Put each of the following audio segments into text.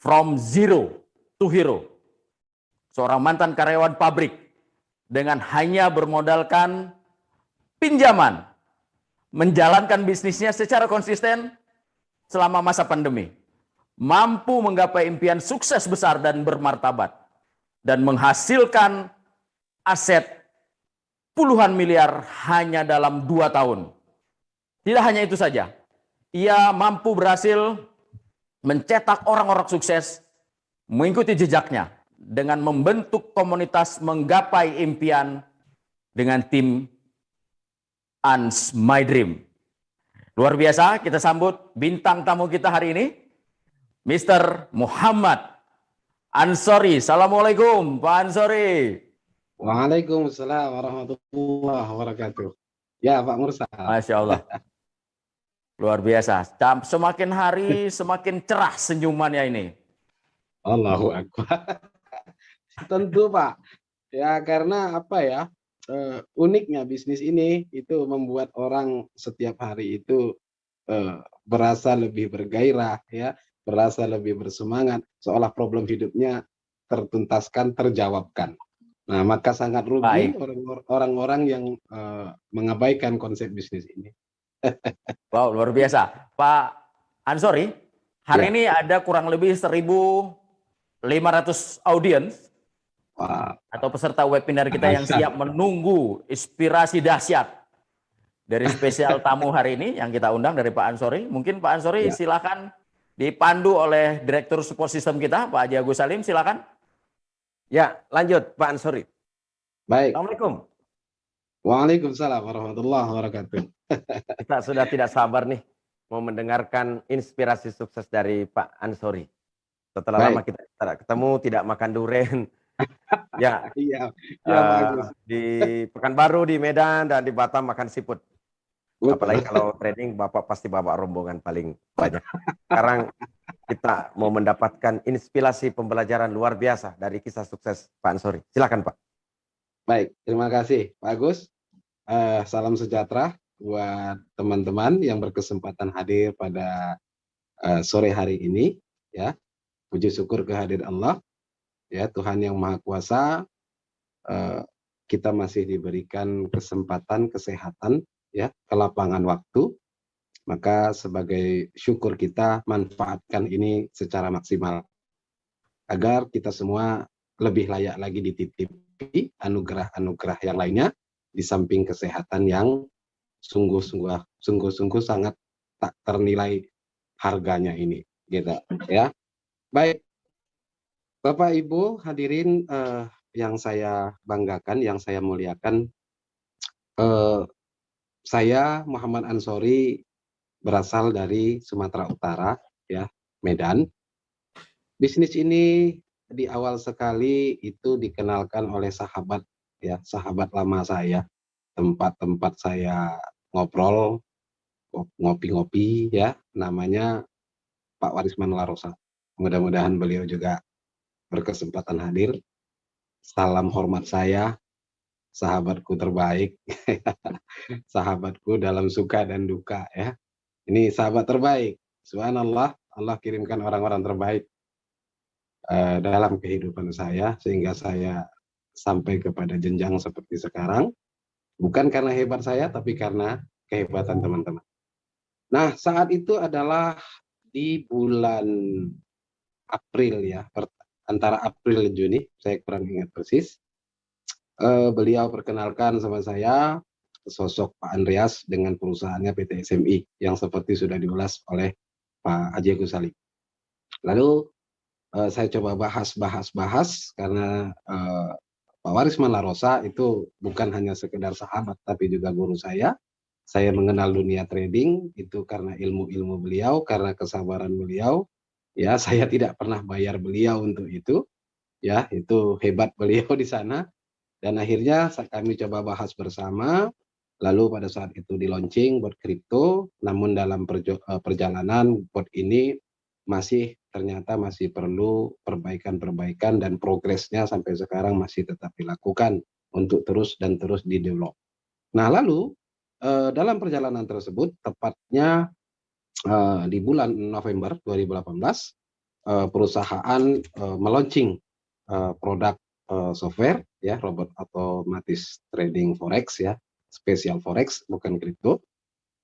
from zero to hero. Seorang mantan karyawan pabrik dengan hanya bermodalkan pinjaman, menjalankan bisnisnya secara konsisten selama masa pandemi, mampu menggapai impian sukses besar dan bermartabat, dan menghasilkan aset puluhan miliar hanya dalam 2 tahun. Tidak hanya itu saja, ia mampu berhasil mencetak orang-orang sukses mengikuti jejaknya dengan membentuk komunitas menggapai impian dengan tim Ans My Dream. Luar biasa, kita sambut bintang tamu kita hari ini, Mr. Muhammad Ansori. Assalamualaikum, Pak Ansori. Waalaikumsalam warahmatullahi wabarakatuh. Ya, Pak Mursal. Masya Allah. Luar biasa. Semakin hari semakin cerah senyumannya ini. Allahu Akbar. Tentu, Pak. Ya, karena apa ya? Uniknya bisnis ini itu membuat orang setiap hari itu berasa lebih bergairah, ya, berasa lebih bersemangat, seolah problem hidupnya tertuntaskan, terjawabkan. Nah, maka sangat rugi orang-orang yang mengabaikan konsep bisnis ini. Wow, luar biasa. Pak Ansori, hari ini ada kurang lebih 1.500 audiens atau peserta webinar kita yang siap menunggu inspirasi dahsyat dari spesial tamu hari ini yang kita undang dari Pak Ansori. Mungkin Pak Ansori silakan dipandu oleh Direktur Support System kita, Pak Haji Agus Salim, silakan. Ya, lanjut Pak Ansori. Baik. Assalamualaikum. Waalaikumsalam warahmatullahi wabarakatuh. Kita sudah tidak sabar nih mau mendengarkan inspirasi sukses dari Pak Ansori. Setelah lama kita tidak ketemu, tidak makan durian. Ya, di Pekanbaru, di Medan, dan di Batam makan siput. Apalagi kalau trading, Bapak pasti bawa rombongan paling banyak. Sekarang kita mau mendapatkan inspirasi pembelajaran luar biasa dari kisah sukses Pak Ansori. Silakan Pak. Baik, terima kasih Pak Agus. Salam sejahtera buat teman-teman yang berkesempatan hadir pada sore hari ini. Ya, puji syukur kehadiran Allah. Ya, Tuhan yang Maha Kuasa, kita masih diberikan kesempatan, kesehatan, ya, kelapangan waktu. Maka sebagai syukur kita manfaatkan ini secara maksimal agar kita semua lebih layak lagi dititipi anugerah-anugerah yang lainnya di samping kesehatan yang sungguh-sungguh sangat tak ternilai harganya ini, gitu ya. Baik, Bapak Ibu hadirin yang saya banggakan, yang saya muliakan, saya Muhammad Ansori berasal dari Sumatera Utara, ya, Medan. Bisnis ini di awal sekali itu dikenalkan oleh sahabat, ya, sahabat lama saya, tempat-tempat saya ngobrol, ngopi-ngopi, ya, namanya Pak Warisman Larosa. Mudah-mudahan beliau juga berkesempatan hadir. Salam hormat saya, sahabatku terbaik, sahabatku dalam suka dan duka, ya. Ini sahabat terbaik. Subhanallah, Allah kirimkan orang-orang terbaik dalam kehidupan saya sehingga saya sampai kepada jenjang seperti sekarang. Bukan karena hebat saya, tapi karena kehebatan teman-teman. Nah, saat itu adalah di bulan April, ya, antara April dan Juni, saya kurang ingat persis. Beliau perkenalkan sama saya sosok Pak Andreas dengan perusahaannya PT SMI yang seperti sudah diulas oleh Pak Haji Agus Salim. Lalu saya coba bahas karena Pak Warisman Larosa itu bukan hanya sekedar sahabat tapi juga guru saya. Saya mengenal dunia trading itu karena ilmu-ilmu beliau, karena kesabaran beliau. Ya, saya tidak pernah bayar beliau untuk itu. Ya, itu hebat beliau di sana. Dan akhirnya kami coba bahas bersama. Lalu pada saat itu di launching bot kripto, namun dalam perjalanan bot ini ternyata masih perlu perbaikan dan progresnya sampai sekarang masih tetap dilakukan untuk terus di-develop. Nah, lalu dalam perjalanan tersebut, tepatnya di bulan November 2018, perusahaan meluncing produk software ya, robot otomatis trading forex ya, spesial forex bukan kripto.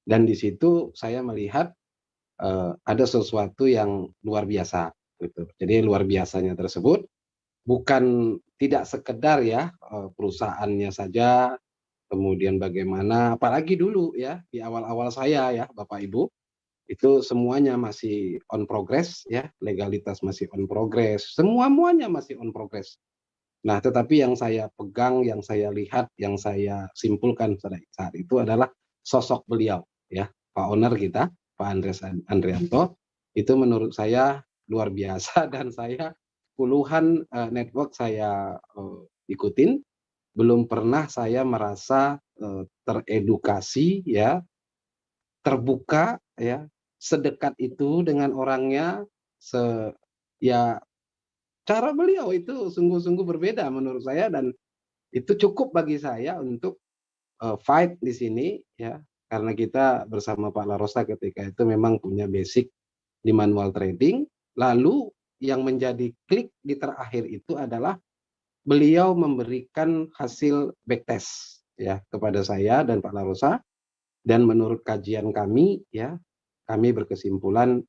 Dan di situ saya melihat ada sesuatu yang luar biasa gitu. Jadi luar biasanya tersebut bukan tidak sekedar ya perusahaannya saja, kemudian bagaimana, apalagi dulu ya di awal-awal saya ya Bapak Ibu, itu semuanya masih on progress ya, legalitas masih on progress, semuanya masih on progress. Nah, tetapi yang saya pegang, yang saya lihat, yang saya simpulkan pada saat itu adalah sosok beliau ya, Pak Owner kita, Pak Andres Andrianto, itu menurut saya luar biasa dan saya puluhan network saya ikutin, belum pernah saya merasa teredukasi ya, terbuka ya, sedekat itu dengan orangnya, ya cara beliau itu sungguh-sungguh berbeda menurut saya, dan itu cukup bagi saya untuk fight di sini ya, karena kita bersama Pak Larosa ketika itu memang punya basic di manual trading. Lalu yang menjadi klik di terakhir itu adalah beliau memberikan hasil backtest ya kepada saya dan Pak Larosa, dan menurut kajian kami ya, kami berkesimpulan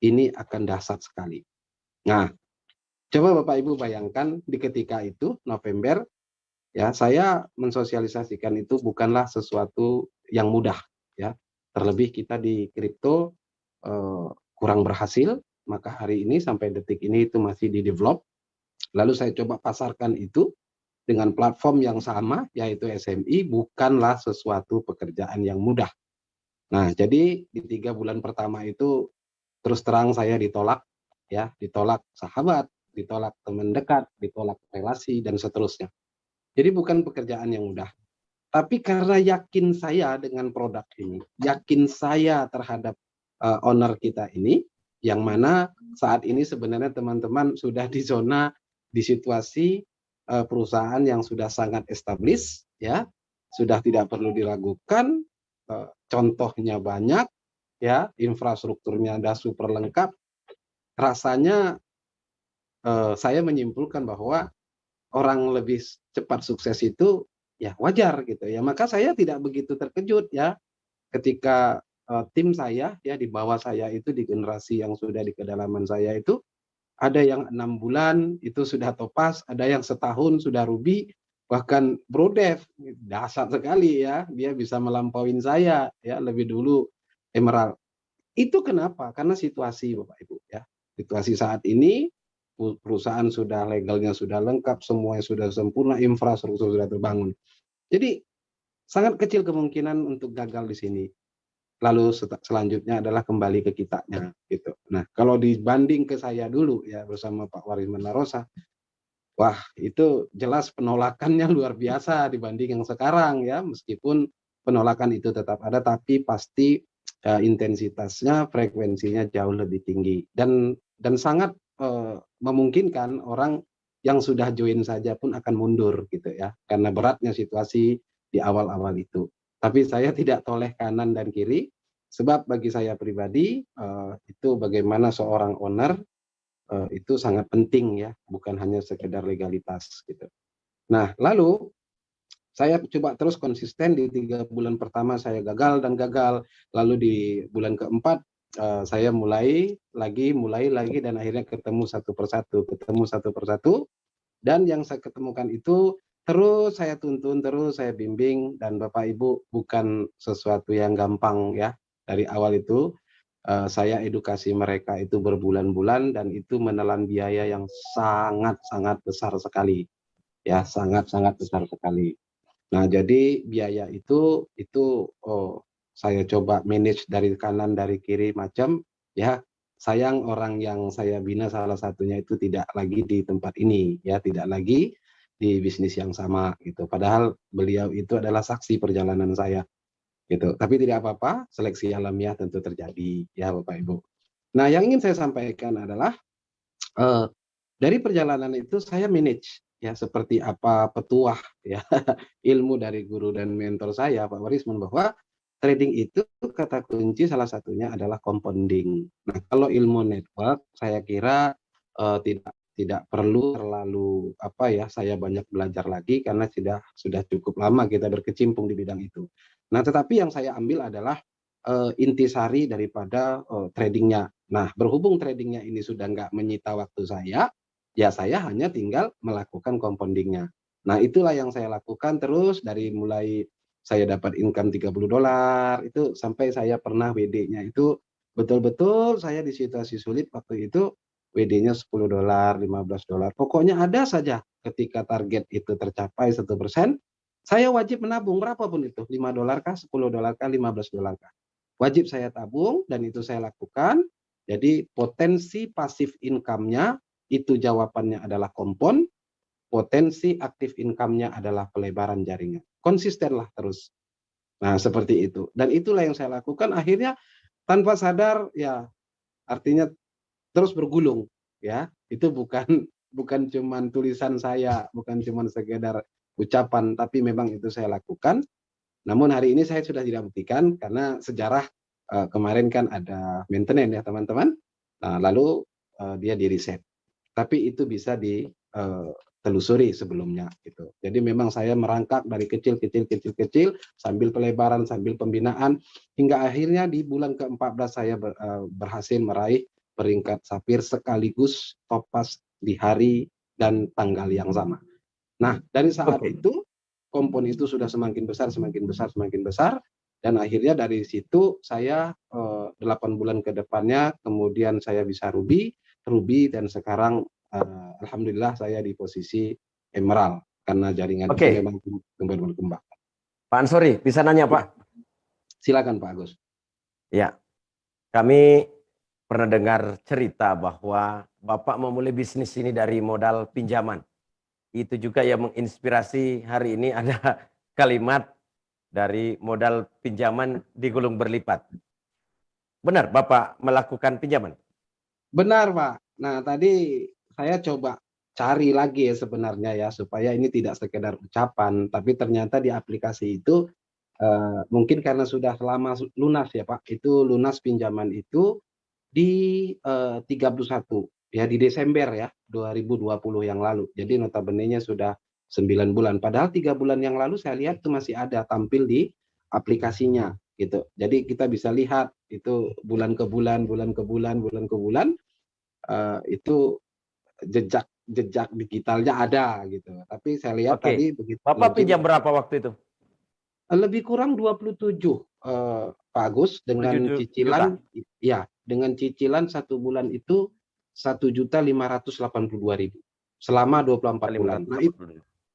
ini akan dahsyat sekali. Nah, coba Bapak Ibu bayangkan di ketika itu November ya, saya mensosialisasikan itu bukanlah sesuatu yang mudah ya. Terlebih kita di kripto kurang berhasil, maka hari ini sampai detik ini itu masih di develop. Lalu saya coba pasarkan itu dengan platform yang sama yaitu SMI, bukanlah sesuatu pekerjaan yang mudah. Nah, jadi di 3 bulan pertama itu terus terang saya ditolak ya, ditolak sahabat, ditolak teman dekat, ditolak relasi dan seterusnya. Jadi bukan pekerjaan yang mudah. Tapi karena yakin saya dengan produk ini, yakin saya terhadap owner kita ini, yang mana saat ini sebenarnya teman-teman sudah di zona, di situasi perusahaan yang sudah sangat established, ya, sudah tidak perlu diragukan, contohnya banyak, ya, infrastrukturnya sudah super lengkap. Rasanya saya menyimpulkan bahwa orang lebih cepat sukses itu ya wajar gitu ya. Maka saya tidak begitu terkejut ya ketika tim saya ya di bawah saya itu, di generasi yang sudah di kedalaman saya itu, ada yang 6 bulan itu sudah Topaz, ada yang setahun sudah Ruby, bahkan Bro Dev dahsyat sekali ya, dia bisa melampauin saya ya, lebih dulu Emerald. Itu kenapa? Karena situasi Bapak Ibu ya. Situasi saat ini perusahaan sudah legalnya sudah lengkap, semuanya sudah sempurna, infrastruktur sudah terbangun. Jadi sangat kecil kemungkinan untuk gagal di sini. Lalu selanjutnya adalah kembali ke kitanya gitu. Nah, kalau dibanding ke saya dulu ya bersama Pak Warisman Larosa, wah itu jelas penolakannya luar biasa dibanding yang sekarang ya. Meskipun penolakan itu tetap ada, tapi pasti intensitasnya, frekuensinya jauh lebih tinggi, dan sangat memungkinkan orang yang sudah join saja pun akan mundur gitu ya, karena beratnya situasi di awal-awal itu. Tapi saya tidak toleh kanan dan kiri, sebab bagi saya pribadi itu bagaimana seorang owner itu sangat penting ya, bukan hanya sekedar legalitas gitu. Nah, lalu saya coba terus konsisten. Di 3 bulan pertama saya gagal dan gagal, lalu di bulan keempat saya mulai lagi, dan akhirnya ketemu satu persatu, dan yang saya ketemukan itu terus saya tuntun, terus saya bimbing, dan Bapak Ibu bukan sesuatu yang gampang ya. Dari awal itu saya edukasi mereka itu berbulan-bulan, dan itu menelan biaya yang sangat-sangat besar sekali ya, sangat-sangat besar sekali. Nah, jadi biaya itu saya coba manage dari kanan dari kiri macam ya. Sayang orang yang saya bina salah satunya itu tidak lagi di tempat ini ya, tidak lagi di bisnis yang sama gitu. Padahal beliau itu adalah saksi perjalanan saya gitu. Tapi tidak apa-apa, seleksi alamiah tentu terjadi ya Bapak Ibu. Nah, yang ingin saya sampaikan adalah dari perjalanan itu saya manage ya, seperti apa petuah ya ilmu dari guru dan mentor saya Pak Warisman, bahwa trading itu kata kunci salah satunya adalah compounding. Nah, kalau ilmu network saya kira tidak perlu terlalu saya banyak belajar lagi karena sudah cukup lama kita berkecimpung di bidang itu. Nah, tetapi yang saya ambil adalah intisari daripada tradingnya. Nah, berhubung tradingnya ini sudah nggak menyita waktu saya, ya saya hanya tinggal melakukan compoundingnya. Nah, itulah yang saya lakukan terus dari mulai saya dapat income $30 itu sampai saya pernah WD-nya itu betul-betul saya di situasi sulit waktu itu WD-nya $10, $15. Pokoknya ada saja ketika target itu tercapai 1%, saya wajib menabung berapapun itu, $5 kah, $10 kah, $15 kah. Wajib saya tabung dan itu saya lakukan. Jadi potensi pasif income-nya itu jawabannya adalah kompon, potensi aktif income-nya adalah pelebaran jaringan. Konsistenlah terus. Nah, seperti itu. Dan itulah yang saya lakukan akhirnya tanpa sadar ya artinya terus bergulung ya. Itu bukan cuman tulisan saya, bukan cuman sekedar ucapan, tapi memang itu saya lakukan. Namun hari ini saya sudah tidak buktikan karena sejarah kemarin kan ada maintenance ya teman-teman. Nah, lalu dia di reset. Tapi itu bisa ditelusuri sebelumnya gitu. Jadi memang saya merangkak dari kecil sambil pelebaran, sambil pembinaan hingga akhirnya di bulan ke-14 saya berhasil meraih peringkat safir sekaligus topas di hari dan tanggal yang sama. Nah, dari saat itu kompon itu sudah semakin besar dan akhirnya dari situ saya 8 bulan ke depannya kemudian saya bisa ruby dan sekarang alhamdulillah saya di posisi emerald karena jaringan itu memang berkembang. Pak Ansori, bisa nanya Pak? Silakan Pak Agus. Ya, kami pernah dengar cerita bahwa Bapak memulai bisnis ini dari modal pinjaman. Itu juga yang menginspirasi hari ini ada kalimat dari modal pinjaman digulung berlipat. Benar Bapak melakukan pinjaman? Benar Pak. Nah tadi saya coba cari lagi ya sebenarnya ya supaya ini tidak sekedar ucapan, tapi ternyata di aplikasi itu mungkin karena sudah lama lunas ya Pak, itu lunas pinjaman itu di 31 ya di Desember ya 2020 yang lalu. Jadi notabene-nya sudah 9 bulan. Padahal 3 bulan yang lalu saya lihat itu masih ada tampil di aplikasinya gitu. Jadi kita bisa lihat itu bulan ke bulan itu jejak digitalnya ada gitu. Tapi saya lihat tadi begitu. Bapak pinjam berapa waktu itu? Lebih kurang 27 Pak Agus dengan cicilan ya dengan cicilan 1 bulan itu 1.582.000 selama 24 bulan.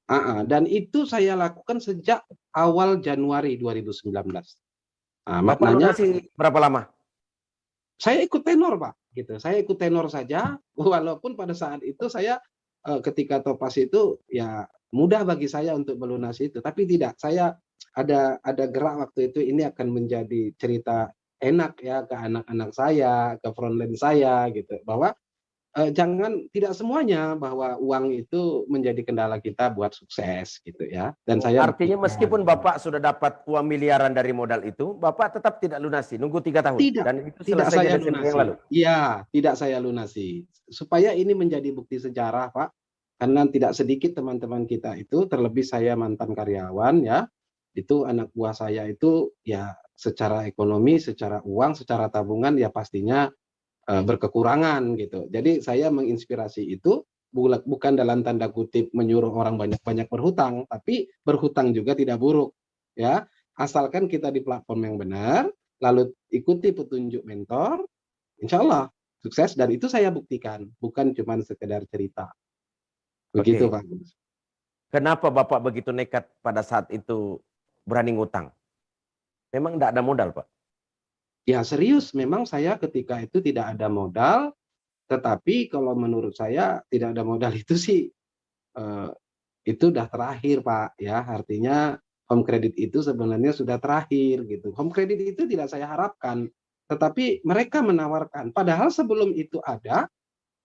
Nah, dan itu saya lakukan sejak awal Januari 2019. Nah, maknanya berapa lama? Saya ikut tenor Pak, gitu. Saya ikut tenor saja, walaupun pada saat itu saya ketika topas itu ya mudah bagi saya untuk melunasi itu, tapi tidak. Saya ada gerak waktu itu ini akan menjadi cerita enak ya ke anak-anak saya, ke frontline saya gitu, bahwa jangan tidak semuanya bahwa uang itu menjadi kendala kita buat sukses gitu ya. Dan saya artinya meskipun Bapak sudah dapat uang miliaran dari modal itu, Bapak tetap tidak lunasi, nunggu 3 tahun. Tidak, dan itu tidak selesai saya Desember lunasi. Yang lalu. Iya, tidak saya lunasi. Supaya ini menjadi bukti sejarah, Pak. Karena tidak sedikit teman-teman kita itu, terlebih saya mantan karyawan ya, itu anak buah saya itu ya secara ekonomi, secara uang, secara tabungan ya pastinya berkekurangan gitu. Jadi saya menginspirasi itu bukan dalam tanda kutip menyuruh orang banyak-banyak berhutang, tapi berhutang juga tidak buruk ya. Asalkan kita di platform yang benar, lalu ikuti petunjuk mentor, insya Allah sukses dan itu saya buktikan, bukan cuma sekedar cerita. Begitu Pak. Kenapa Bapak begitu nekat pada saat itu berani ngutang? Memang tidak ada modal Pak? Ya serius, memang saya ketika itu tidak ada modal, tetapi kalau menurut saya tidak ada modal itu sih itu udah terakhir Pak ya, artinya home credit itu sebenarnya sudah terakhir gitu. Home credit itu tidak saya harapkan, tetapi mereka menawarkan. Padahal sebelum itu ada,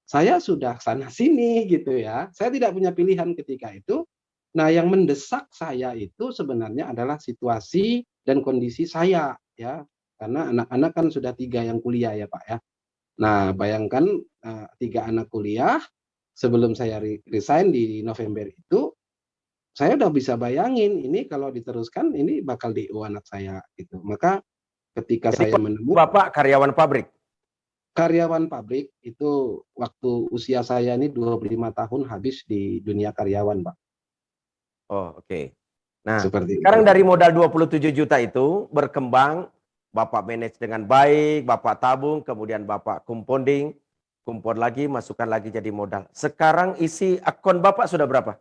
saya sudah sana sini gitu ya. Saya tidak punya pilihan ketika itu. Nah, yang mendesak saya itu sebenarnya adalah situasi dan kondisi saya ya, karena anak-anak kan sudah 3 yang kuliah ya Pak ya. Nah bayangkan 3 anak kuliah, sebelum saya resign di November itu, saya udah bisa bayangin ini kalau diteruskan ini bakal DO anak saya gitu. Maka ketika Jadi saya menemukan Bapak karyawan pabrik? karyawan pabrik itu waktu usia saya ini 25 tahun habis di dunia karyawan, Pak. Oh, oke. Nah, Seperti itu. sekarang dari modal 27 juta itu berkembang, Bapak manage dengan baik, Bapak tabung, kemudian Bapak compounding, kumpul lagi, masukkan lagi jadi modal. Sekarang isi akun Bapak sudah berapa?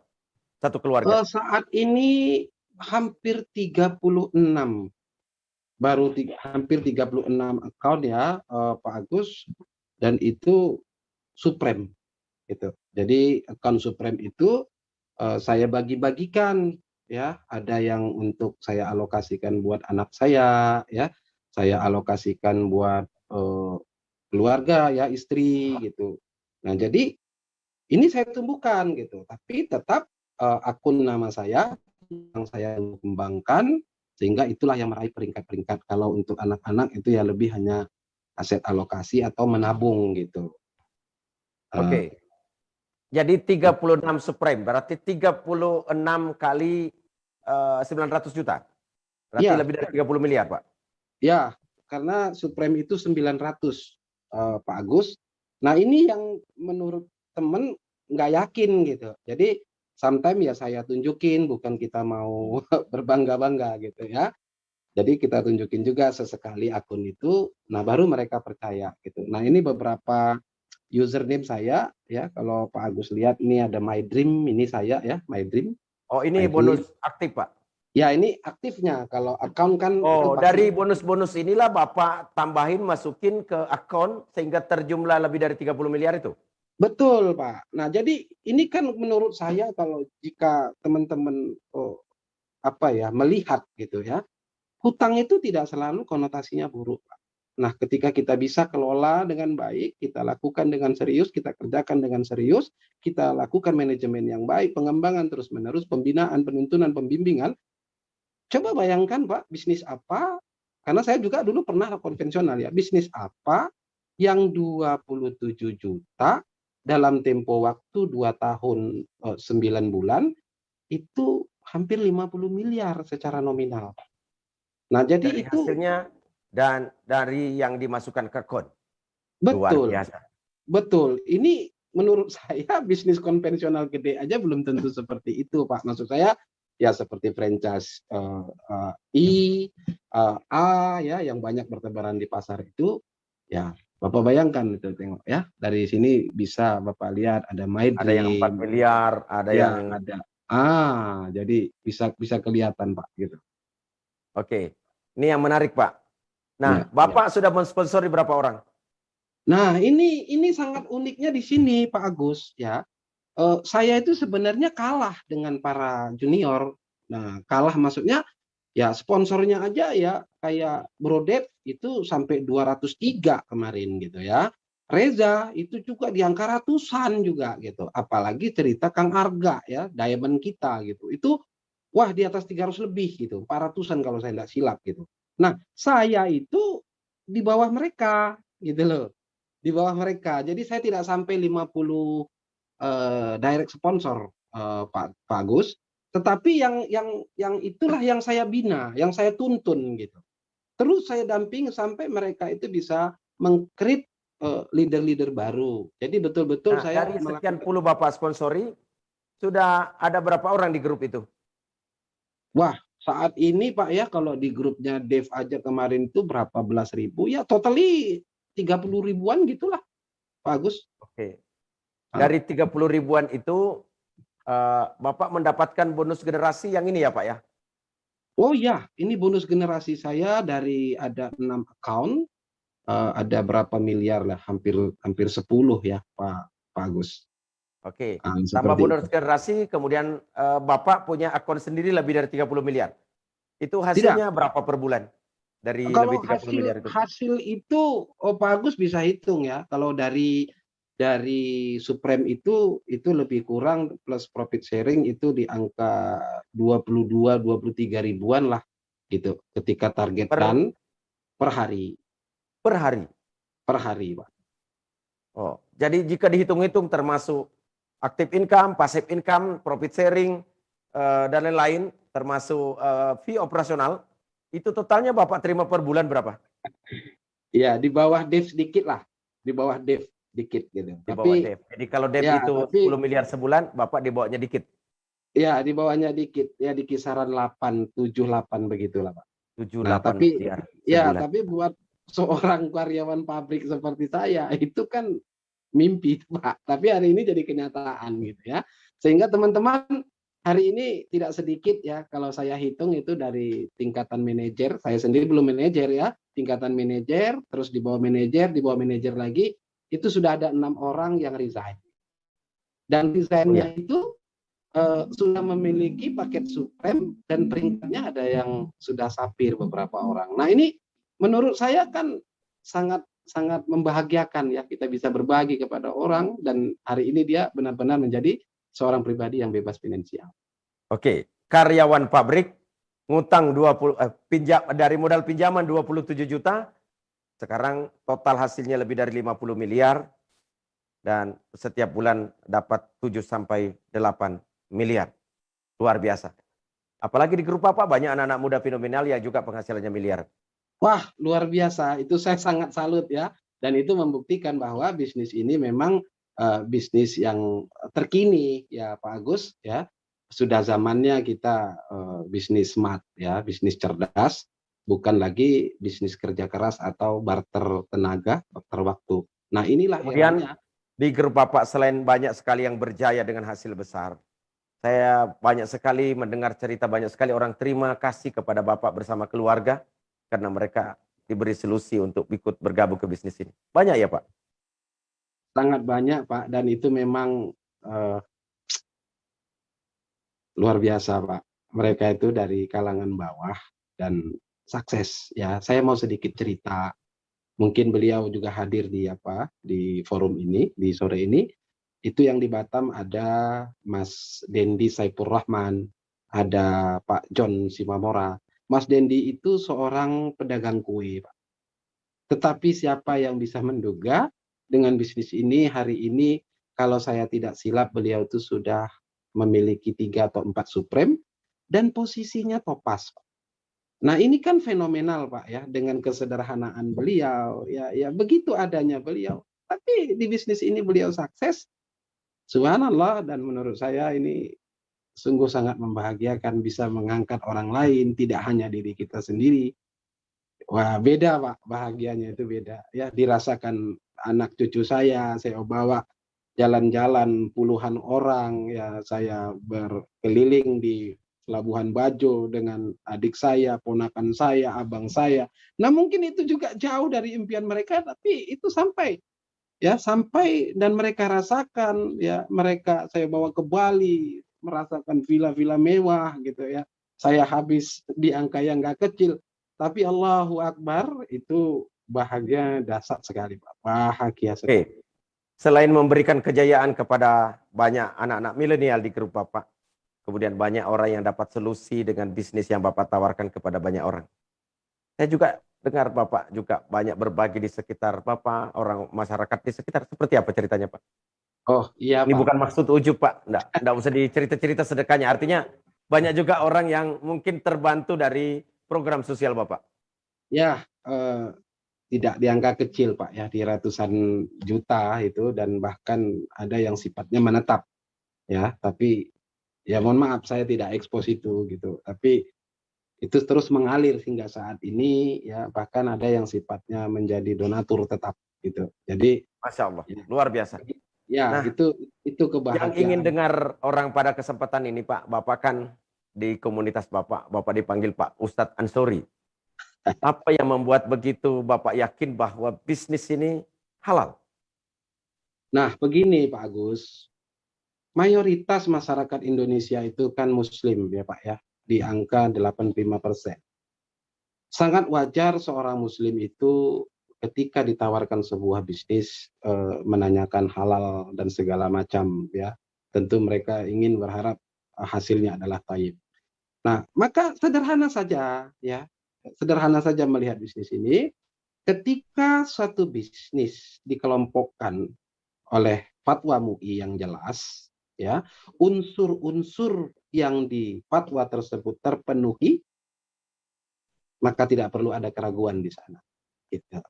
Satu keluarga? Saat ini hampir 36, hampir 36 account ya, Pak Agus, dan itu Supreme gitu. Jadi account Supreme itu saya bagi-bagikan ya, ada yang untuk saya alokasikan buat anak saya ya, saya alokasikan buat keluarga ya, istri gitu. Nah, jadi ini saya tumbuhkan gitu, tapi tetap akun nama saya yang saya kembangkan, sehingga itulah yang meraih peringkat-peringkat. Kalau untuk anak-anak itu ya lebih hanya aset alokasi atau menabung gitu. Oke. Jadi 36 Supreme, berarti 36 kali 900 juta. Berarti Ya, lebih dari 30 miliar, Pak. ya, karena Supreme itu 900, Pak Agus. Nah, ini yang menurut temen nggak yakin gitu. Jadi sometimes ya saya tunjukin, bukan kita mau berbangga-bangga gitu ya. Jadi kita tunjukin juga sesekali akun itu, nah baru mereka percaya gitu. Nah, ini beberapa username saya ya, kalau Pak Agus lihat ini ada My Dream, ini saya ya, My Dream. Oh, ini My bonus Dream. aktif, Pak. Ya, ini aktifnya. Kalau akun kan itu Oh, pasti dari bonus-bonus inilah Bapak tambahin, masukin ke akun sehingga terjumlah lebih dari 30 miliar itu? betul, Pak. Nah, jadi ini kan menurut saya kalau jika teman-teman melihat gitu ya, hutang itu tidak selalu konotasinya buruk, Pak. Nah, ketika kita bisa kelola dengan baik, kita lakukan dengan serius, kita kerjakan dengan serius, kita lakukan manajemen yang baik, pengembangan terus-menerus, pembinaan, penuntunan, pembimbingan. Coba bayangkan, Pak, bisnis apa? Karena saya juga dulu pernah konvensional ya, bisnis apa yang 27 juta dalam tempo waktu 2 tahun 9 bulan itu hampir 50 miliar secara nominal. Nah, jadi Dari itu hasilnya dan dari yang dimasukkan ke akun. Luar betul, biasa. betul. Ini menurut saya bisnis konvensional gede aja belum tentu seperti itu, Pak. Maksud saya ya seperti franchise A ya yang banyak bertebaran di pasar itu, ya Bapak bayangkan itu, tengok ya, dari sini bisa Bapak lihat ada My Ada yang 4 Dream, miliar, ada ya yang... ada. Jadi bisa kelihatan, Pak, gitu. Oke, ini yang menarik, Pak. Nah, Ya. Bapak sudah mensponsori berapa orang? Nah, ini sangat uniknya di sini, Pak Agus ya. Saya itu sebenarnya kalah dengan para junior. Nah, kalah maksudnya ya sponsornya aja ya kayak Brodet itu sampai 203 kemarin gitu ya. Reza itu juga di angka ratusan juga gitu. Apalagi cerita Kang Arga ya, diamond kita gitu. Itu wah di atas 300 lebih gitu, 400-an kalau saya tidak silap gitu. Nah, saya itu di bawah mereka gitu loh. Di bawah mereka. Jadi saya tidak sampai 50 direct sponsor, Pak Agus, tetapi yang itulah yang saya bina, yang saya tuntun gitu. Terus saya damping sampai mereka itu bisa meng-create leader-leader baru. Jadi betul-betul Nah, saya dari sekian melakukan. puluh Bapak sponsori, sudah ada berapa orang di grup itu? Wah, saat ini Pak ya kalau di grupnya Dev aja kemarin itu berapa belas ribu ya, totally 30 ribuan gitulah, Pak Agus. Oke. Dari 30 ribuan itu, Bapak mendapatkan bonus generasi yang ini ya, Pak ya? Oh ya, ini bonus generasi saya dari ada 6 account, ada berapa miliar lah, hampir 10 ya Pak Agus. Oke. Tambah Seperti itu. bonus generasi, kemudian Bapak punya akun sendiri lebih dari 30 miliar. Itu Tidak, hasilnya berapa per bulan? Dari kalau lebih 30 miliar itu? hasil itu Pak Agus bisa hitung ya. Kalau dari Supreme itu lebih kurang plus profit sharing itu di angka 22-23 ribuan lah gitu. Ketika targetkan per hari. Per hari. Per hari, Pak. Oh, jadi jika dihitung-hitung termasuk active income, passive income, profit sharing, dan lain-lain, termasuk fee operasional, itu totalnya Bapak terima per bulan berapa? Ya, di bawah DEF sedikit lah. Di bawah DEF dikit gitu. Di bawah DEF. Jadi kalau DEF ya, itu 10 miliar sebulan, Bapak di bawahnya dikit? Ya, di bawahnya dikit. Ya, di kisaran 8, 7, 8 begitulah, Pak. 7, Nah, 8 tapi miliar ya, sebulan. tapi buat seorang karyawan pabrik seperti saya, itu kan mimpi, Pak. Tapi hari ini jadi kenyataan gitu ya. Sehingga teman-teman hari ini tidak sedikit ya, kalau saya hitung itu dari tingkatan manajer, saya sendiri belum manajer ya, tingkatan manajer, terus di bawah manajer lagi, itu sudah ada 6 orang yang resign. Dan resignnya itu sudah memiliki paket supreme dan peringkatnya ada yang sudah sapir beberapa orang. Nah ini menurut saya kan sangat membahagiakan ya, kita bisa berbagi kepada orang dan hari ini dia benar-benar menjadi seorang pribadi yang bebas finansial. Oke, karyawan pabrik ngutang dari modal pinjaman 27 juta, sekarang total hasilnya lebih dari 50 miliar dan setiap bulan dapat 7 sampai 8 miliar. Luar biasa. Apalagi di grup Bapak banyak anak-anak muda fenomenal yang juga penghasilannya miliar. Wah, luar biasa. Itu saya sangat salut ya. Dan itu membuktikan bahwa bisnis ini memang bisnis yang terkini ya Pak Agus ya. Sudah zamannya kita bisnis smart ya, bisnis cerdas, bukan lagi bisnis kerja keras atau barter tenaga, barter waktu. Nah, inilah kemudian eranya. Di grup Bapak selain banyak sekali yang berjaya dengan hasil besar, saya banyak sekali mendengar cerita, banyak sekali orang terima kasih kepada Bapak bersama keluarga karena mereka diberi solusi untuk ikut bergabung ke bisnis ini. Banyak ya Pak? Sangat banyak Pak, dan itu memang luar biasa Pak. Mereka itu dari kalangan bawah dan sukses ya. Saya mau sedikit cerita. Mungkin beliau juga hadir di forum ini, di sore ini. Itu yang di Batam ada Mas Dendi Saipur Rahman, ada Pak John Simamora. Mas Dendi itu seorang pedagang kue, Pak. Tetapi siapa yang bisa menduga dengan bisnis ini hari ini, kalau saya tidak silap beliau itu sudah memiliki 3 atau 4 supreme dan posisinya topas, Pak. Nah ini kan fenomenal Pak ya, dengan kesederhanaan beliau, ya begitu adanya beliau. Tapi di bisnis ini beliau sukses. Subhanallah, dan menurut saya ini sungguh sangat membahagiakan bisa mengangkat orang lain, tidak hanya diri kita sendiri. Wah, beda Pak, bahagianya itu beda. Ya, dirasakan anak cucu saya bawa jalan-jalan puluhan orang, ya saya berkeliling di Labuhan Bajo dengan adik saya, ponakan saya, abang saya. Nah, mungkin itu juga jauh dari impian mereka, tapi itu sampai dan mereka rasakan ya, saya bawa ke Bali merasakan villa-villa mewah gitu ya. Saya habis di angka yang nggak kecil, tapi Allahu Akbar itu bahagia dahsyat sekali Pak. Bahagia sekali. Selain memberikan kejayaan kepada banyak anak-anak milenial di grup Bapak, kemudian banyak orang yang dapat solusi dengan bisnis yang Bapak tawarkan kepada banyak orang. Saya juga dengar Bapak juga banyak berbagi di sekitar Bapak, orang masyarakat di sekitar. Seperti apa ceritanya Pak? Oh iya Ini Pak. bukan maksud ujub Pak, enggak usah dicerita-cerita sedekahnya. Artinya banyak juga orang yang mungkin terbantu dari program sosial Bapak. Ya, tidak di angka kecil Pak ya, di ratusan juta itu, dan bahkan ada yang sifatnya menetap ya. Tapi ya mohon maaf saya tidak ekspos itu gitu. Tapi itu terus mengalir hingga saat ini ya, bahkan ada yang sifatnya menjadi donatur tetap gitu. Jadi Masya Allah, luar biasa. Ya, nah, itu kebahagiaan. Yang ingin dengar orang pada kesempatan ini Pak, Bapak kan di komunitas Bapak dipanggil Pak Ustadz Ansori. Apa yang membuat begitu Bapak yakin bahwa bisnis ini halal? Nah, begini Pak Agus, mayoritas masyarakat Indonesia itu kan Muslim ya Pak ya, di angka 85%. Sangat wajar seorang Muslim itu ketika ditawarkan sebuah bisnis menanyakan halal dan segala macam ya. Tentu mereka ingin berharap hasilnya adalah thayyib. Nah, maka sederhana saja ya. Sederhana saja melihat bisnis ini. Ketika suatu bisnis dikelompokkan oleh fatwa MUI yang jelas, ya, unsur-unsur yang di fatwa tersebut terpenuhi, maka tidak perlu ada keraguan di sana. Gitu.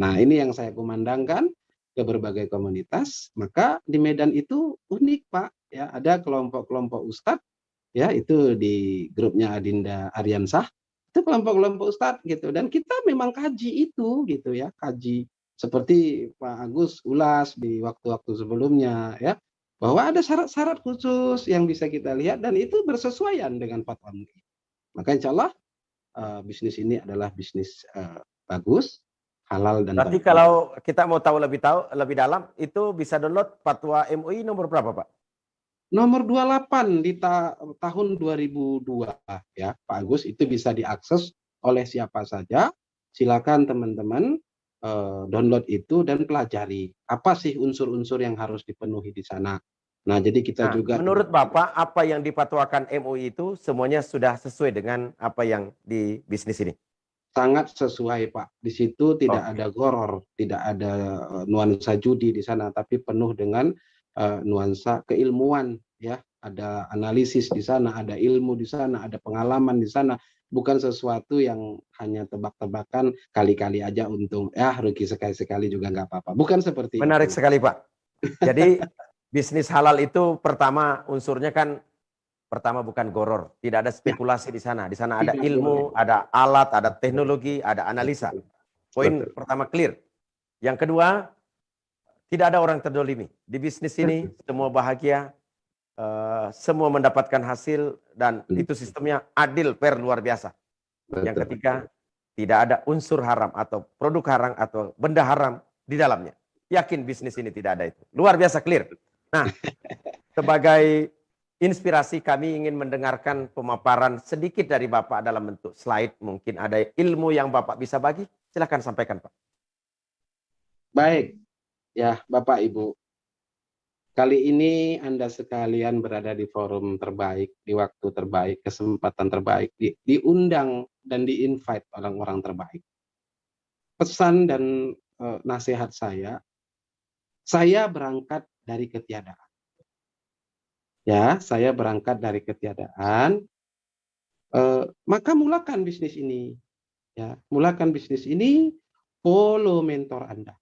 Nah, ini yang saya kumandangkan ke berbagai komunitas. Maka di Medan itu unik, Pak. Ya, ada kelompok-kelompok ustadz, ya, itu di grupnya Adinda Aryansah. Itu kelompok-kelompok ustadz gitu. Dan kita memang kaji itu gitu ya, kaji seperti Pak Agus ulas di waktu-waktu sebelumnya ya, bahwa ada syarat-syarat khusus yang bisa kita lihat dan itu bersesuaian dengan fatwa MUI. Maka insya Allah bisnis ini adalah bisnis bagus, halal dan Berarti bagus. kalau kita mau tahu lebih dalam, itu bisa download fatwa MUI nomor berapa, Pak? Nomor 28 di tahun 2002 ya, Pak Agus, itu bisa diakses oleh siapa saja. Silakan teman-teman download itu dan pelajari apa sih unsur-unsur yang harus dipenuhi di sana. Nah, jadi kita juga menurut Bapak, apa yang dipatwakan MUI itu semuanya sudah sesuai dengan apa yang di bisnis ini? sangat sesuai, Pak. Di situ tidak ada goror, tidak ada nuansa judi di sana, tapi penuh dengan nuansa keilmuan, ya. Ada analisis di sana, ada ilmu di sana, ada pengalaman di sana. Bukan sesuatu yang hanya tebak-tebakan, kali-kali aja untung, ya rugi sekali-sekali juga nggak apa-apa. Bukan seperti Menarik itu. sekali, Pak. Jadi bisnis halal itu pertama unsurnya kan, pertama bukan goror, tidak ada spekulasi di sana. Di sana ada Tidak ilmu, boleh. ada alat, ada teknologi, ada analisa. Poin Betul. pertama clear. Yang kedua, tidak ada orang terdolimi. Di bisnis ini semua bahagia, semua mendapatkan hasil, dan itu sistemnya adil, fair, luar biasa. Yang ketiga, tidak ada unsur haram atau produk haram atau benda haram di dalamnya. Yakin bisnis ini tidak ada itu. Luar biasa clear. Nah, sebagai inspirasi kami ingin mendengarkan pemaparan sedikit dari Bapak dalam bentuk slide. Mungkin ada ilmu yang Bapak bisa bagi. Silakan sampaikan, Pak. Baik, ya Bapak Ibu. Kali ini Anda sekalian berada di forum terbaik, di waktu terbaik, kesempatan terbaik, diundang dan di-invite orang-orang terbaik. Pesan dan nasihat saya berangkat dari ketiadaan. Ya, saya berangkat dari ketiadaan, maka mulakan bisnis ini. Ya, mulakan bisnis ini, follow mentor Anda.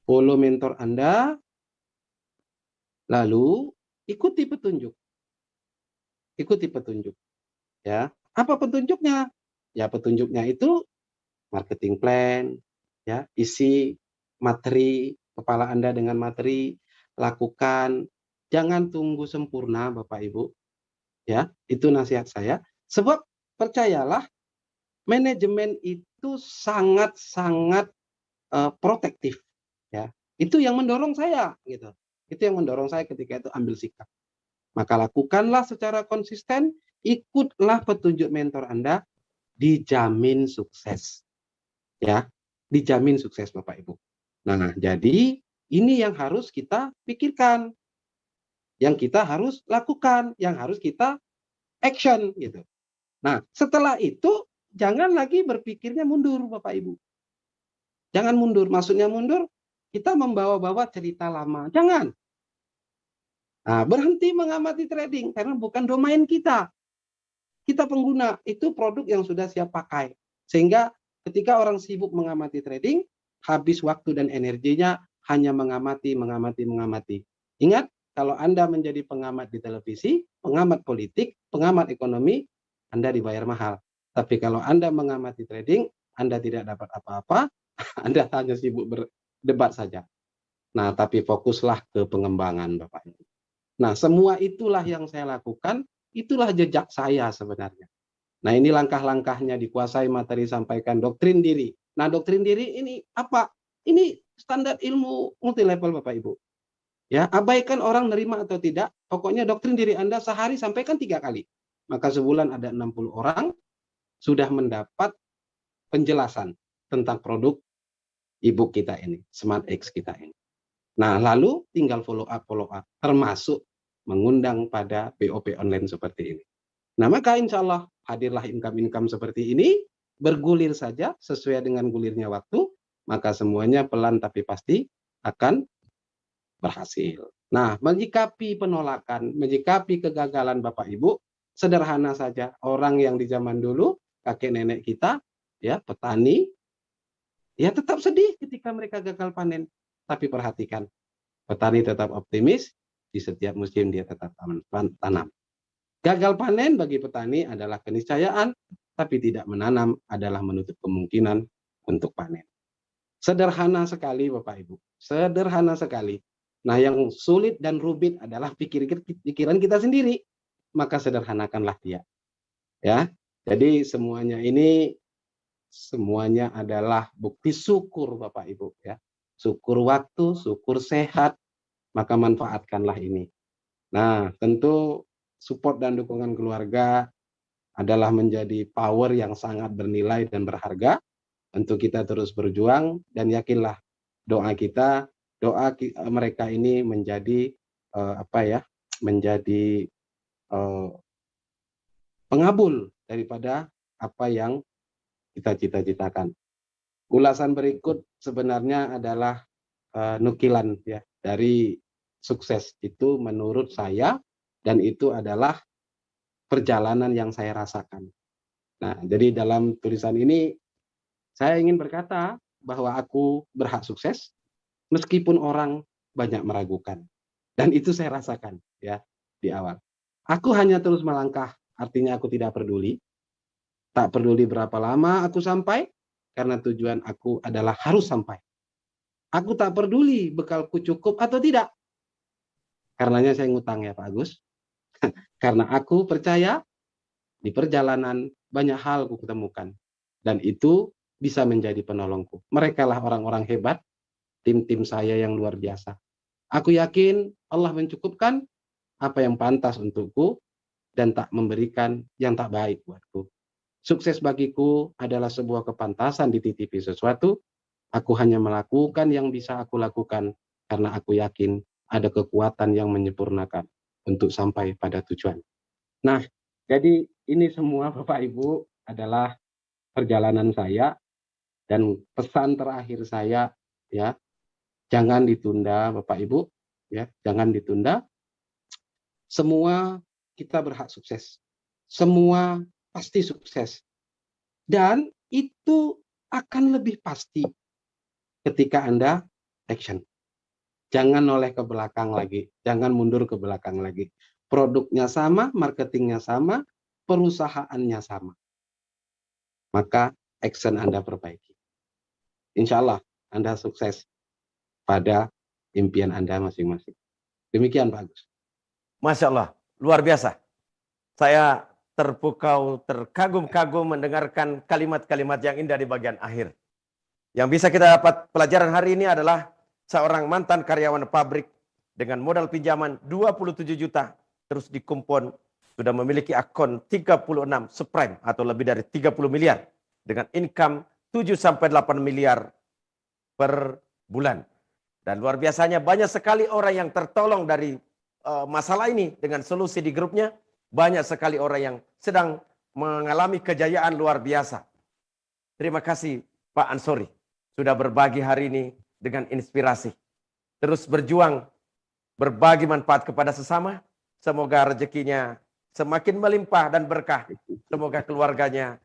Follow mentor Anda, lalu ikuti petunjuk. Ikuti petunjuk. Ya, apa petunjuknya? Ya, petunjuknya itu marketing plan, ya, isi materi kepala Anda dengan materi, lakukan, jangan tunggu sempurna Bapak Ibu. Ya, itu nasihat saya. Sebab percayalah, manajemen itu sangat-sangat protektif, ya. Itu yang mendorong saya gitu. Itu yang mendorong saya ketika itu ambil sikap. Maka lakukanlah secara konsisten, ikutlah petunjuk mentor Anda, dijamin sukses. Ya, dijamin sukses Bapak Ibu. Nah, jadi ini yang harus kita pikirkan. Yang kita harus lakukan, yang harus kita action gitu. Nah, setelah itu jangan lagi berpikirnya mundur Bapak Ibu. Jangan mundur, maksudnya mundur kita membawa-bawa cerita lama. Jangan. Nah, berhenti mengamati trading karena bukan domain kita. Kita pengguna, itu produk yang sudah siap pakai. Sehingga ketika orang sibuk mengamati trading, habis waktu dan energinya hanya mengamati. Ingat, kalau Anda menjadi pengamat di televisi, pengamat politik, pengamat ekonomi, Anda dibayar mahal. Tapi kalau Anda mengamati trading, Anda tidak dapat apa-apa, Anda hanya sibuk berdebat saja. Nah, tapi fokuslah ke pengembangan Bapak Ibu. Nah, semua itulah yang saya lakukan, itulah jejak saya sebenarnya. Nah, ini langkah-langkahnya dikuasai materi, sampaikan doktrin diri. Nah, doktrin diri ini apa? Ini standar ilmu multilevel Bapak Ibu. Ya, abaikan orang nerima atau tidak, pokoknya doktrin diri Anda sehari sampaikan 3 kali. Maka sebulan ada 60 orang sudah mendapat penjelasan tentang produk e-book kita ini, Smart X kita ini. Nah, lalu tinggal follow up, termasuk mengundang pada BOP online seperti ini. Nah, maka insya Allah hadirlah income-income seperti ini, bergulir saja sesuai dengan gulirnya waktu, maka semuanya pelan tapi pasti akan berhasil. Nah, menyikapi penolakan, menyikapi kegagalan Bapak Ibu, sederhana saja. Orang yang di zaman dulu, kakek nenek kita, ya petani, ya tetap sedih ketika mereka gagal panen. Tapi perhatikan, petani tetap optimis, di setiap musim dia tetap tanam. Gagal panen bagi petani adalah keniscayaan, tapi tidak menanam adalah menutup kemungkinan untuk panen. Sederhana sekali Bapak Ibu, sederhana sekali. Nah, yang sulit dan rumit adalah pikiran kita sendiri. Maka sederhanakanlah dia. Ya. Jadi semuanya ini semuanya adalah bukti syukur Bapak Ibu ya. Syukur waktu, syukur sehat, maka manfaatkanlah ini. Nah, tentu support dan dukungan keluarga adalah menjadi power yang sangat bernilai dan berharga untuk kita terus berjuang, dan yakinlah doa kita, doa mereka ini menjadi menjadi pengabul daripada apa yang kita cita-citakan. Ulasan berikut sebenarnya adalah nukilan ya dari sukses itu menurut saya, dan itu adalah perjalanan yang saya rasakan. Nah, jadi dalam tulisan ini saya ingin berkata bahwa aku berhak sukses meskipun orang banyak meragukan. Dan itu saya rasakan ya di awal. Aku hanya terus melangkah, artinya aku tidak peduli. Tak peduli berapa lama aku sampai, karena tujuan aku adalah harus sampai. Aku tak peduli bekalku cukup atau tidak. Karenanya saya ngutang ya Pak Agus. Karena aku percaya di perjalanan banyak hal aku ketemukan. Dan itu bisa menjadi penolongku. Mereka lah orang-orang hebat, tim-tim saya yang luar biasa. Aku yakin Allah mencukupkan apa yang pantas untukku dan tak memberikan yang tak baik buatku. Sukses bagiku adalah sebuah kepantasan dititipi sesuatu. Aku hanya melakukan yang bisa aku lakukan karena aku yakin ada kekuatan yang menyempurnakan untuk sampai pada tujuan. Nah, jadi ini semua Bapak Ibu adalah perjalanan saya, dan pesan terakhir saya ya, jangan ditunda Bapak Ibu ya, jangan ditunda. Semua kita berhak sukses. Semua pasti sukses. Dan itu akan lebih pasti ketika Anda action. Jangan noleh ke belakang lagi, jangan mundur ke belakang lagi. Produknya sama, marketingnya sama, perusahaannya sama. Maka action Anda perbaiki. Insya Allah Anda sukses pada impian Anda masing-masing. Demikian Pak Agus. Masya Allah, luar biasa. Saya terpukau, terkagum-kagum mendengarkan kalimat-kalimat yang indah di bagian akhir. Yang bisa kita dapat pelajaran hari ini adalah seorang mantan karyawan pabrik dengan modal pinjaman 27 juta, terus dikumpul, sudah memiliki akun 36 subprime atau lebih dari 30 miliar dengan income 7-8 miliar per bulan. Dan luar biasanya banyak sekali orang yang tertolong dari masalah ini dengan solusi di grupnya. Banyak sekali orang yang sedang mengalami kejayaan luar biasa. Terima kasih Pak Ansori sudah berbagi hari ini dengan inspirasi. Terus berjuang, berbagi manfaat kepada sesama. Semoga rezekinya semakin melimpah dan berkah. Semoga keluarganya